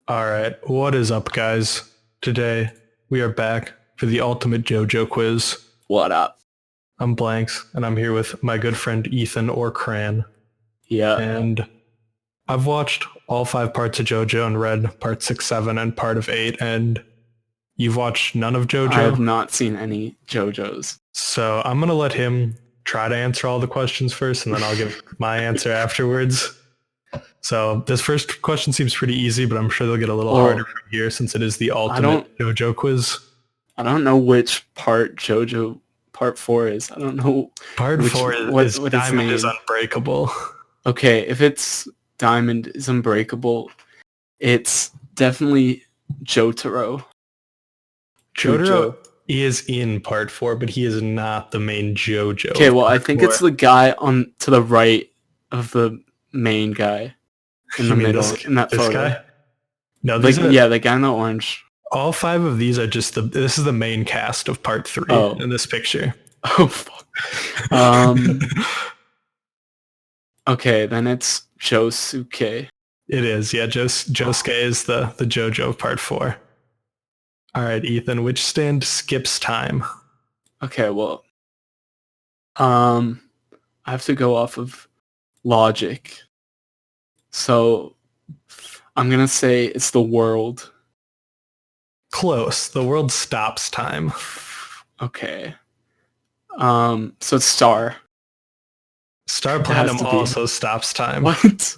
All right, what is up, guys? Today we are back for the ultimate JoJo quiz. What up? I'm Blanks, and I'm here with my good friend Ethan or Cran. Yeah. And I've watched all 5 parts of JoJo and read part 6, 7, and part of 8, and you've watched none of JoJo? I have not seen any JoJo's. So I'm going to let him try to answer all the questions first, and then I'll give my answer afterwards. So this first question seems pretty easy, but I'm sure they'll get a little harder from here since it is the ultimate JoJo quiz. I don't know which part JoJo part 4 is. I don't know. Part 4 is Diamond is Unbreakable. Okay, if it's Diamond is Unbreakable, it's definitely Jotaro. Jotaro is in part 4, but he is not the main JoJo. Okay, well, I think it's the guy on to the right of the main guy. In the middle, in that photo. Guy? No, the guy in the orange. All 5 of these are just this is the main cast of part 3 in this picture. Oh, fuck. Okay, then it's Josuke. It is, yeah. Josuke is the JoJo of part 4. All right, Ethan, which stand skips time? Okay, well, I have to go off of logic. So I'm going to say it's the world. Close. The world stops time. Okay. So it's Star. Star Platinum also stops time. What?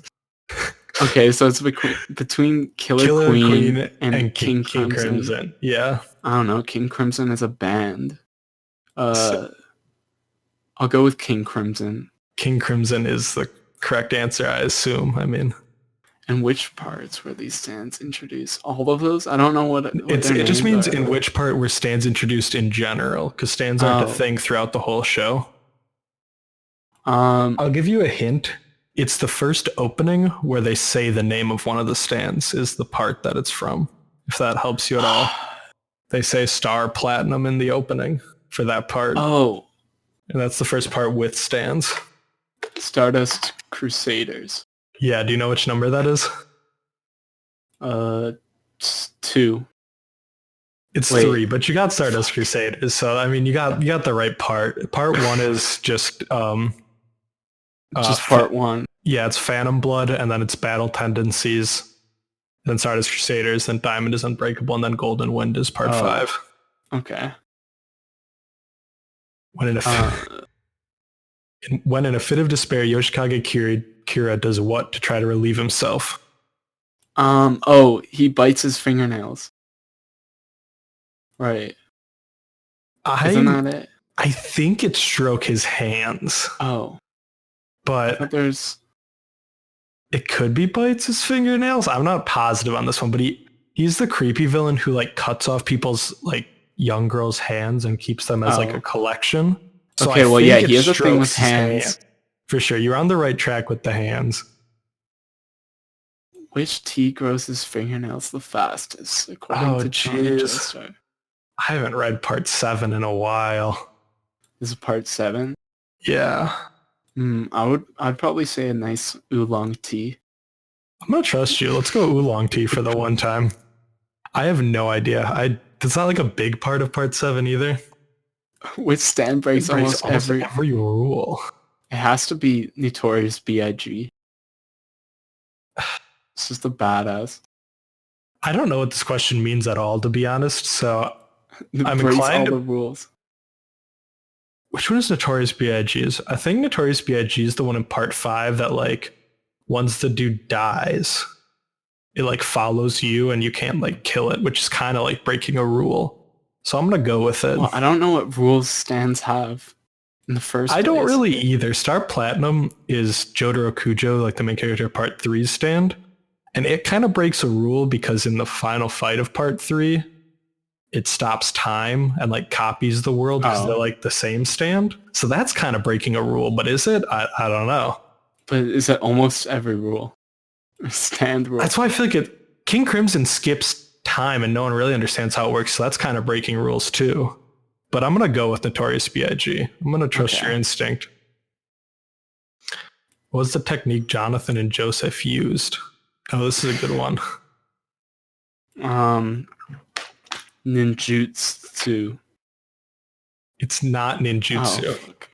Okay, so it's between Killer Queen and King Crimson. Yeah. I don't know. King Crimson is a band. I'll go with King Crimson. King Crimson is the correct answer, I assume. I mean, and which parts were these stands introduced? All of those? I don't know what it just means in which part were stands introduced in general, because stands aren't a thing throughout the whole show. I'll give you a hint. It's the first opening where they say the name of one of the stands is the part that it's from, if that helps you at all. They say Star Platinum in the opening for that part. Oh. And that's the first part with stands. Stardust Crusaders. Yeah, do you know which number that is? 2. It's 3, but you got Stardust Crusaders, so I mean you got the right part. Part 1 is just part 1. Yeah, it's Phantom Blood, and then it's Battle Tendencies, then Stardust Crusaders, then Diamond is Unbreakable, and then Golden Wind is part 5. Okay. When in a fit of despair, Yoshikage Kira does what to try to relieve himself? He bites his fingernails. Right. Isn't that it? I think it's stroke his hands. Oh. But it could be bites his fingernails. I'm not positive on this one, but he's the creepy villain who like cuts off people's like young girls' hands and keeps them as like a collection. So okay, he has a thing with hands. For sure, you're on the right track with the hands. Which T grows his fingernails the fastest, according to Tonio Joestar? I haven't read part 7 in a while. This is part 7? Yeah. I'd probably say a nice oolong tea. I'm gonna trust you. Let's go oolong tea for the one time. I have no idea. It's not like a big part of part 7 either. Which stand breaks almost every rule. It has to be Notorious B.I.G. It's just a badass. I don't know what this question means at all, to be honest. So I'm inclined all the rules. Which one is Notorious B.I.G.'s? I think Notorious B.I.G. is the one in part 5 that like once the dude dies, it like follows you and you can't like kill it, which is kind of like breaking a rule. So I'm gonna go with it. Well, I don't know what rules stands have in the first place. I don't really either. Star Platinum is Jotaro Kujo, like the main character of part 3's stand. And it kind of breaks a rule because in the final fight of part 3, it stops time and like copies the world because they're like the same stand. So that's kind of breaking a rule, but is it? I don't know. But is it almost every rule? Stand rule. That's why I feel like King Crimson skips time and no one really understands how it works. So that's kind of breaking rules too. But I'm going to go with Notorious B.I.G. I'm going to trust your instinct. What was the technique Jonathan and Joseph used? Oh, this is a good one. Ninjutsu. It's not ninjutsu. Oh, fuck.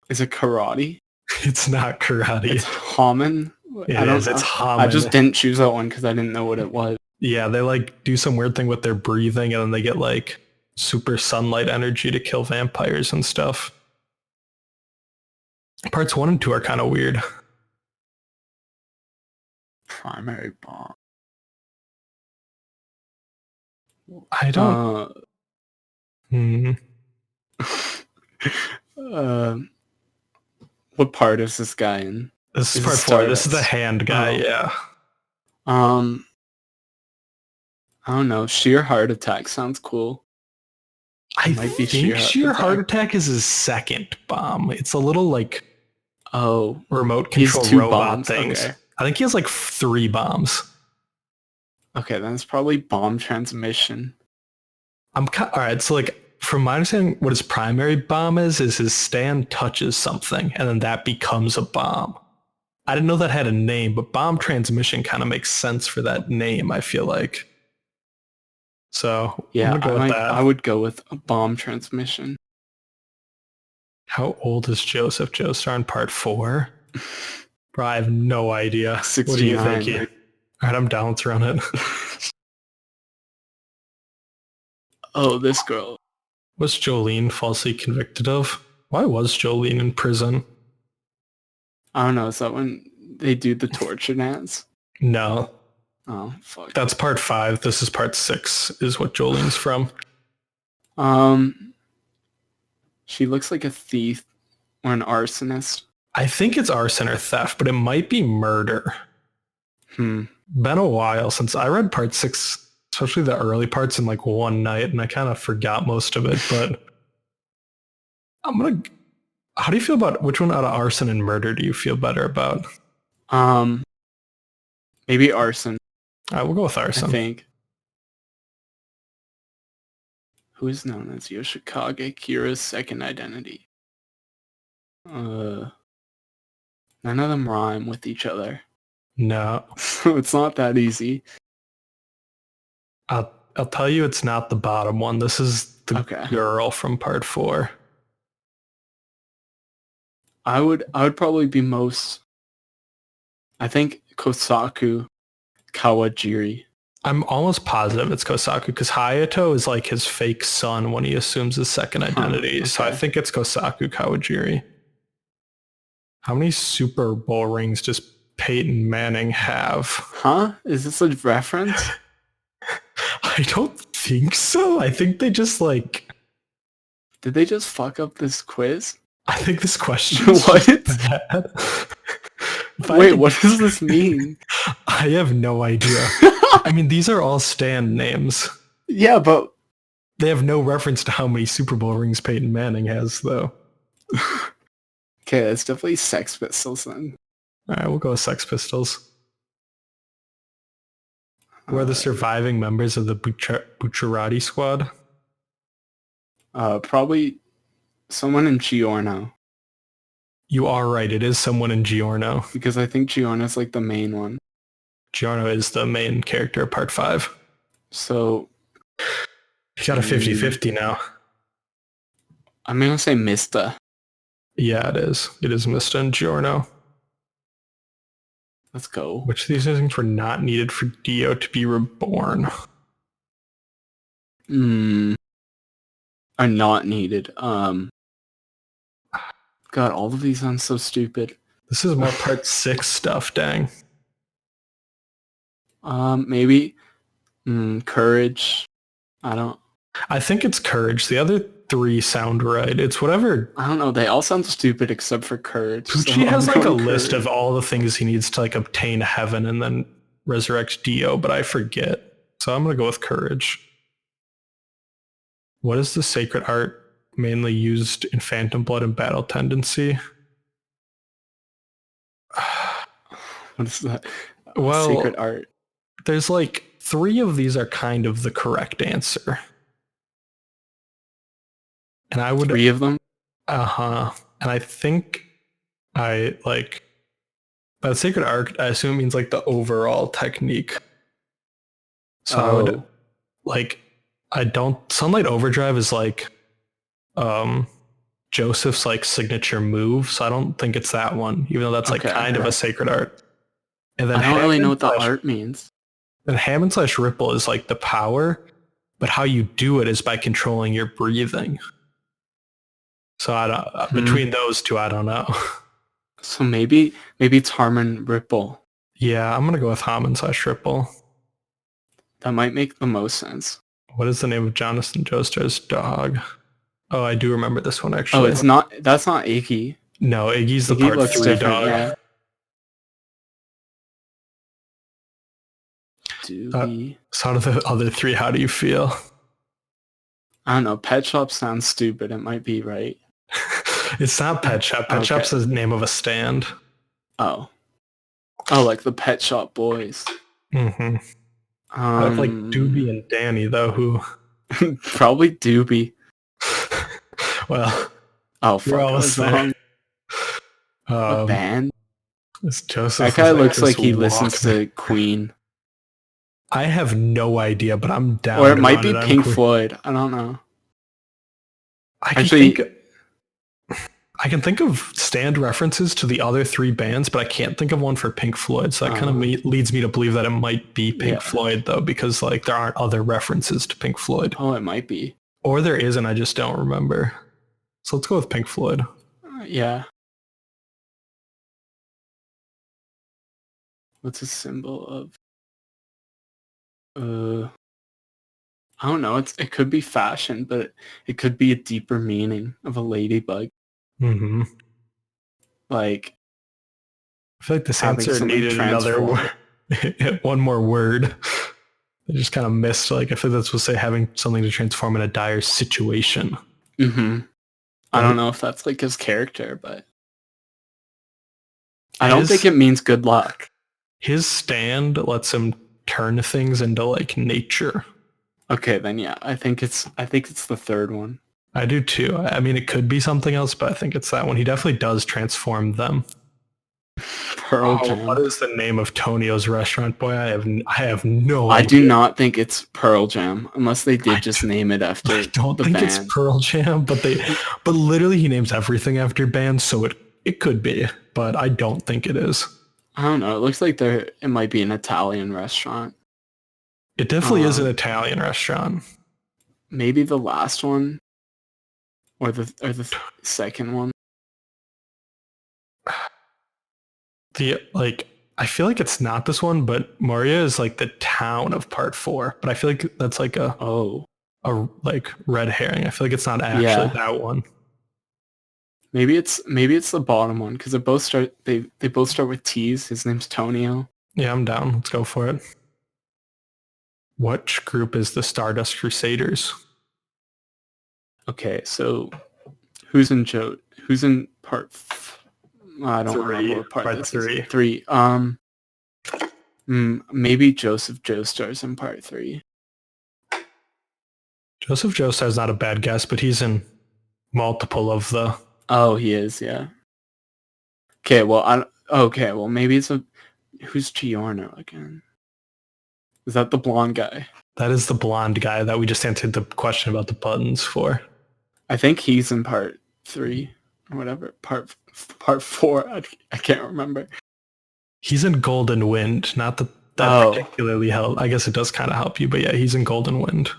Is it karate? It's not karate. It's Hamen? It is. It's Hamen. I just didn't choose that one because I didn't know what it was. Yeah, they like do some weird thing with their breathing and then they get like super sunlight energy to kill vampires and stuff. Parts 1 and 2 are kind of weird. Primary bomb. I don't... What part is this guy in? This is part 4. This is the hand guy, yeah. I don't know. Sheer heart attack sounds cool. I think sheer heart attack is his second bomb. It's a little like remote control robot things. Okay. I think he has like 3 bombs. Okay, then it's probably bomb transmission. All right, so like from my understanding, what his primary bomb is his stand touches something and then that becomes a bomb. I didn't know that had a name, but bomb transmission kind of makes sense for that name, I feel like. So yeah, I would go with a bomb transmission. How old is Joseph Joestar in part 4? Bro, I have no idea. 69. What do you think? All right, I'm down. Let's run it. Oh, this girl. Was Jolyne falsely convicted of? Why was Jolyne in prison? I don't know. Is that when they do the torture dance? No. Oh, fuck. That's part 5. This is part 6, is what Jolyne's from. She looks like a thief or an arsonist. I think it's arson or theft, but it might be murder. Been a while since I read part 6, especially the early parts in like one night, and I kind of forgot most of it, but how do you feel about which one out of arson and murder do you feel better about? Maybe arson. All right, we'll go with arson. I think. Who is known as Yoshikage Kira's second identity? None of them rhyme with each other. No. So it's not that easy. I'll tell you it's not the bottom one. This is the girl from part 4. I would probably be I think Kosaku Kawajiri. I'm almost positive it's Kosaku because Hayato is like his fake son when he assumes his second identity. So I think it's Kosaku Kawajiri. How many Super Bowl rings does Peyton Manning have? Huh? Is this a reference? I don't think so. I think they just like... Did they just fuck up this quiz? I think this question what? Bad. Wait, what does this mean? I have no idea. I mean, these are all stand names. Yeah, but... They have no reference to how many Super Bowl rings Peyton Manning has, though. Okay, it's definitely Sex Pistols then. All right, we'll go with Sex Pistols. Who are the surviving members of the Bucciarati Squad? Probably someone in Giorno. You are right. It is someone in Giorno. Because I think Giorno's like the main one. Giorno is the main character of part 5. So... You got a 50-50 now. I'm going to say Mista. Yeah, it is. It is Mista and Giorno. Let's go. Which of these things were not needed for Dio to be reborn? Are not needed. God, all of these sound so stupid. This is more part 6 stuff, dang. Maybe courage. I think it's courage. The other 3 sound right. It's whatever. I don't know. They all sound stupid except for courage. Pucci has like a list of all the things he needs to like obtain heaven and then resurrect Dio, but I forget. So I'm going to go with courage. What is the sacred art mainly used in Phantom Blood and Battle Tendency? What is that? Well, sacred art. There's like 3 of these are kind of the correct answer. And I would 3 of them? And I think by sacred art, I assume it means like the overall technique. So I would like Sunlight Overdrive is like Joseph's like signature move, so I don't think it's that one, even though that's like kind of a sacred art. And then I don't really know what the art means. Then Hammond/Ripple is like the power, but how you do it is by controlling your breathing. So I don't, between those two, I don't know. So maybe it's Harmon Ripple. Yeah, I'm gonna go with Hammond/Ripple. That might make the most sense. What is the name of Jonathan Joestar's dog? Oh, I do remember this one actually. Oh, it's not. That's not Iggy. No, Iggy's the part 3 dog. Yeah. So out of the other 3, how do you feel? I don't know. Pet Shop sounds stupid. It might be right. It's not Pet Shop. Pet Shop's the name of a stand. Oh, like the Pet Shop Boys. Mm-hmm. I have like Doobie and Danny though, who probably Doobie. Well, fuck, I was wrong. What band? It's Joseph. That guy looks like he listens to Queen. I have no idea, but I'm down. Or it might be Pink Floyd. I don't know. I can think of stand references to the other 3 bands, but I can't think of one for Pink Floyd. So that kind of leads me to believe that it might be Pink Floyd, though, because like there aren't other references to Pink Floyd. Oh, it might be. Or there is, and I just don't remember. So let's go with Pink Floyd. Yeah. What's a symbol of? I don't know. It could be fashion, but it could be a deeper meaning of a ladybug. Mm-hmm. Like, I feel like this answer needed another word. One more word. They just kind of missed. Like, I feel that's supposed to say having something to transform in a dire situation. Mm-hmm. I don't know if that's like his character, but I don't think it means good luck. His stand lets him turn things into like nature. Okay, then yeah, I think it's the third one. I do too. I mean, it could be something else, but I think it's that one. He definitely does transform them. Pearl Jam. What is the name of Tonio's restaurant? Boy, I have no idea. I do not think it's Pearl Jam, unless they did just name it after I don't think band. It's Pearl Jam, but literally he names everything after bands, so it could be, but I don't think it is. I don't know. It looks like it might be an Italian restaurant. It definitely is an Italian restaurant. Maybe the last one, or the second one. I feel like it's not this one, but Moria is like the town of part 4. But I feel like that's like a like red herring. I feel like it's not actually that one. Maybe it's the bottom one because they both start with T's. His name's Tonio. Yeah, I'm down. Let's go for it. Which group is the Stardust Crusaders? Okay, so who's in part? I don't remember what part 3. 3. Maybe Joseph Joestar's in part 3. Joseph Joestar is not a bad guess, but he's in multiple of the. Oh, he is, yeah. Okay, well, maybe it's who's Giorno again? Is that the blonde guy? That is the blonde guy that we just answered the question about the buttons for. I think he's in part 3 or whatever. Part 4. I can't remember. He's in Golden Wind. Not that particularly help. I guess it does kind of help you, but yeah, he's in Golden Wind.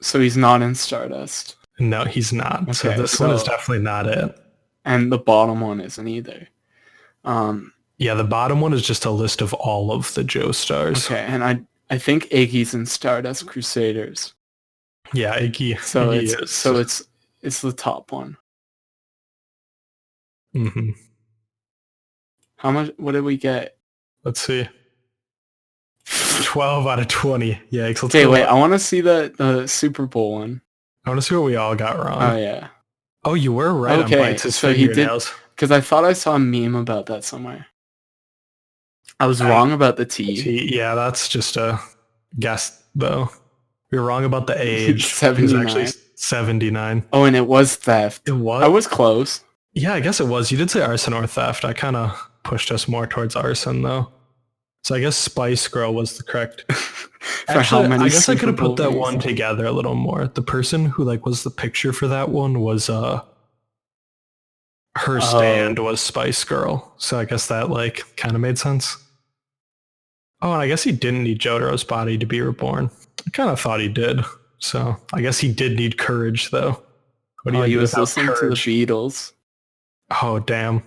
So he's not in Stardust. No, he's not. Okay, so this one is definitely not it. And the bottom one isn't either. Yeah, the bottom one is just a list of all of the Joestars. Okay, and I think Iggy's in Stardust Crusaders. Yeah, Iggy. So Iggy it's the top one. Mm-hmm. How much? What did we get? Let's see. 12 out of 20. Yeah. Okay, wait. I want to see the Super Bowl one. I want to see what we all got wrong. Oh yeah. Oh, you were right. Okay, on bites his so fingernails. He did, because I thought I saw a meme about that somewhere. I was wrong about the T. Yeah, that's just a guess, though. We were wrong about the age. 79. It was actually 79. Oh, and it was theft. It was? I was close. Yeah, I guess it was. You did say arson or theft. I kind of pushed us more towards arson, though. So I guess Spice Girl was the correct. For how Actually, many I guess I Super could have Bowl put that rings. one together a little more. The person who like was the picture for that one was her stand was Spice Girl. So I guess that like kind of made sense. Oh, and I guess he didn't need Jotaro's body to be reborn. I kind of thought he did. So I guess he did need courage though. What do you He do was without listening to the courage? Beatles. Oh, damn.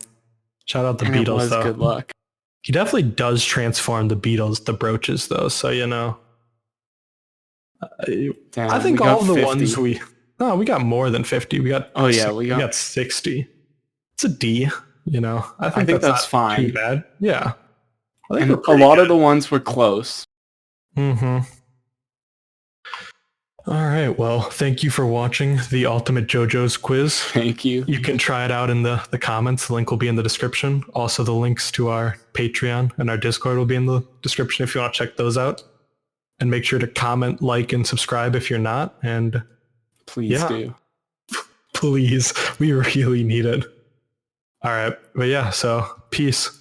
Shout out the And it Beatles was though. good luck. He definitely does transform the Beatles, the brooches though. So, you know. Damn, I think we got all of the 50. ones we got more than 50. We got we got 60. It's a D, you know. I think that's not fine. too bad. Yeah. I think And we're a pretty lot good. of the ones were close. Mm-hmm. All right. Well, thank you for watching the Ultimate JoJo's quiz. Thank you. You can try it out in the comments. The link will be in the description. Also, the links to our Patreon and our Discord will be in the description if you want to check those out. And make sure to comment, like, and subscribe if you're not. And Please do. Please. We really need it. All right. But yeah, so peace.